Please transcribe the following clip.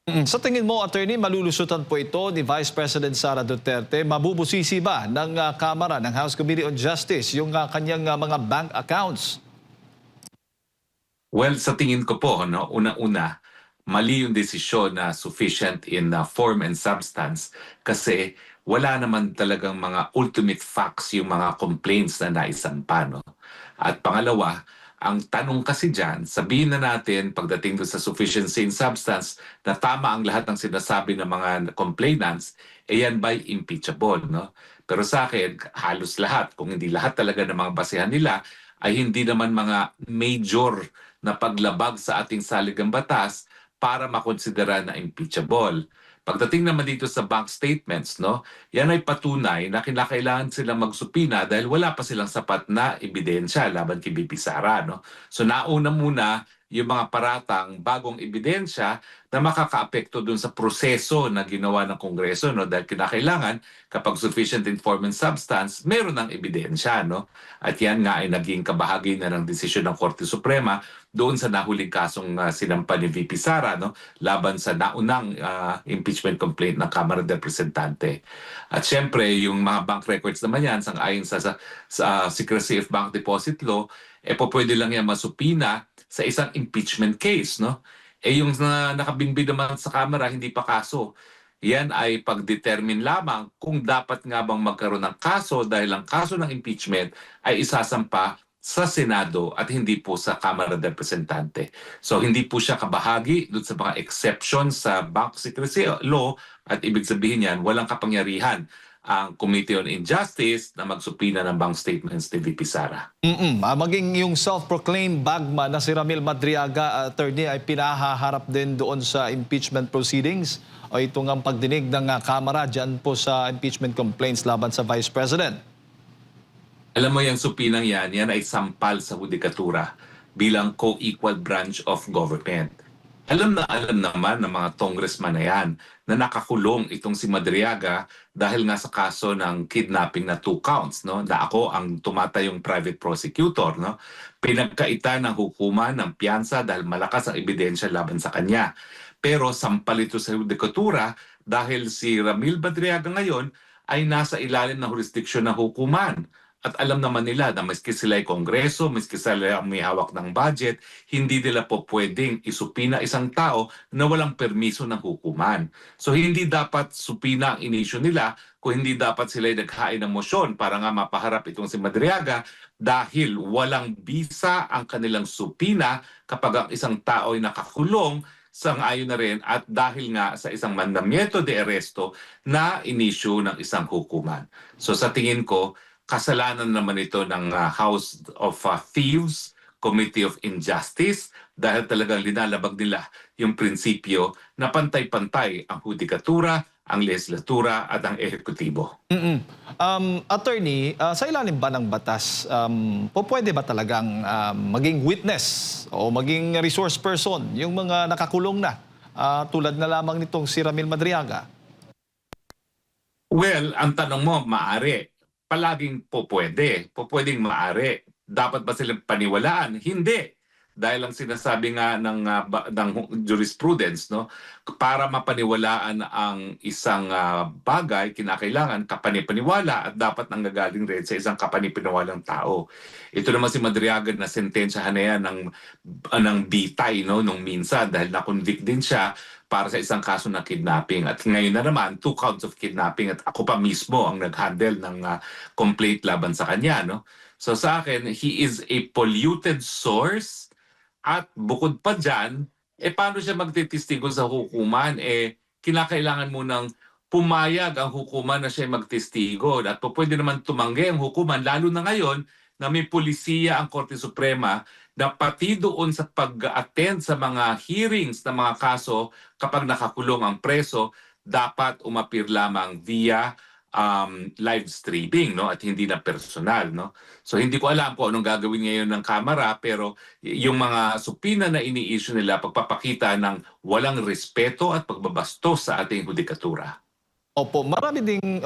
Sa tingin mo, attorney, malulusutan po ito ni Vice President Sara Duterte? Mabubusisi ba ng Kamara, ng House Committee on Justice, yung kanyang mga bank accounts? Well, sa tingin ko po, no, una-una, mali yung desisyon na sufficient in form and substance kasi wala naman talagang mga ultimate facts yung mga complaints na naisampa. No? At pangalawa, ang tanong kasi dyan, sabihin na natin pagdating doon sa sufficiency in substance na tama ang lahat ng sinasabi ng mga complainants, yan by impeachable. No? Pero sa akin, halos lahat, kung hindi lahat talaga ng mga basehan nila, ay hindi naman mga major na paglabag sa ating saligang batas para makonsidera na impeachable. Pagdating naman dito sa bank statements, no, yan ay patunay na kinakailangan silang magsupina dahil wala pa silang sapat na ebidensya laban kay BP Sara. No? So nauna muna yung mga paratang bagong ebidensya na makakaapekto dun sa proseso na ginawa ng Kongreso. No? Dahil kinakailangan kapag sufficient informant substance, meron ng ebidensya. No? At yan nga ay naging kabahagi na ng desisyon ng Korte Suprema doon sa nahuling kasong sinampa ni VP Sara, no, laban sa naunang impeachment complaint ng Kamara de Representante. At syempre, yung mga bank records naman yan, sang-ayon sa Secrecy of Bank Deposit Law, pwede lang yan masupina sa isang impeachment case. No? Yung nakabinbid naman sa Kamara, hindi pa kaso. Yan ay pag-determine lamang kung dapat nga bang magkaroon ng kaso dahil ang kaso ng impeachment ay isasampa sa Senado at hindi po sa Kamara de Representante. So hindi po siya kabahagi doon sa mga exceptions sa Bank Secrecy Law at ibig sabihin yan, walang kapangyarihan ang Committee on Injustice na magsupina ng bank statements ni VP Sara. Maging yung self-proclaimed bagman na si Ramil Madriaga, attorney, ay pinahaharap din doon sa impeachment proceedings o itong ang pagdinig ng Kamara dyan po sa impeachment complaints laban sa Vice President. Alam mo yung supinang yan ay sampal sa hudikatura bilang co-equal branch of government. Alam naman ng mga congressman na yan na nakakulong itong si Madriaga dahil nga sa kaso ng kidnapping na 2 counts, no? Na ako ang tumatayong private prosecutor, no? Pinagkaita ng hukuman ng piyansa dahil malakas ang ebidensya laban sa kanya. Pero sampal ito sa hudikatura dahil si Ramil Madriaga ngayon ay nasa ilalim ng jurisdiksyon ng hukuman. At alam naman nila na maski sila ay kongreso, maski sila may hawak ng budget, hindi nila po pwedeng isupina isang tao na walang permiso ng hukuman. So hindi dapat supina ang inisyo nila kung hindi dapat sila naghain ng motion para nga mapaharap itong si Madriaga dahil walang bisa ang kanilang supina kapag ang isang tao ay nakakulong sang-ayon na rin at dahil nga sa isang mandamiento de arresto na inisyo ng isang hukuman. So sa tingin ko, kasalanan naman ito ng House of Thieves, Committee of Injustice, dahil talagang linalabag nila yung prinsipyo na pantay-pantay ang hudikatura, ang legislatura at ang ehekutibo. Attorney, sa ilalim ba ng batas, pwede ba talagang maging witness o maging resource person yung mga nakakulong na tulad na lamang nitong si Ramil Madriaga? Well, ang tanong mo, maaari. Palaging pwedeng maaari. Dapat ba silang paniwalaan? Hindi. Dahil ang sinasabi nga ng jurisprudence, no, para mapaniwalaan ang isang bagay, kinakailangan kapanipaniwala at dapat nanggagaling rin sa isang kapanipaniwalang tao. Ito naman si Madriaga na sentensyahan na yan ng bitay, no, nung minsan dahil na-convict din siya para sa isang kaso ng kidnapping. At ngayon na naman, 2 counts of kidnapping at ako pa mismo ang nag-handle ng complaint laban sa kanya. No? So sa akin, he is a polluted source at bukod pa dyan, paano siya magtitistigo sa hukuman? Kinakailangan mo ng pumayag ang hukuman na siya magtestigo at pwede naman tumanggi ang hukuman, lalo na ngayon na may pulisiya ang Korte Suprema na pati doon sa pag-attend sa mga hearings ng mga kaso kapag nakakulong ang preso, dapat umapir lamang via live streaming, no, at hindi na personal, no. So hindi ko alam kung anong gagawin ngayon ng Kamara, pero yung mga supina na ini-issue nila pagpapakita ng walang respeto at pagbabastos sa ating hudikatura. Opo, marami ding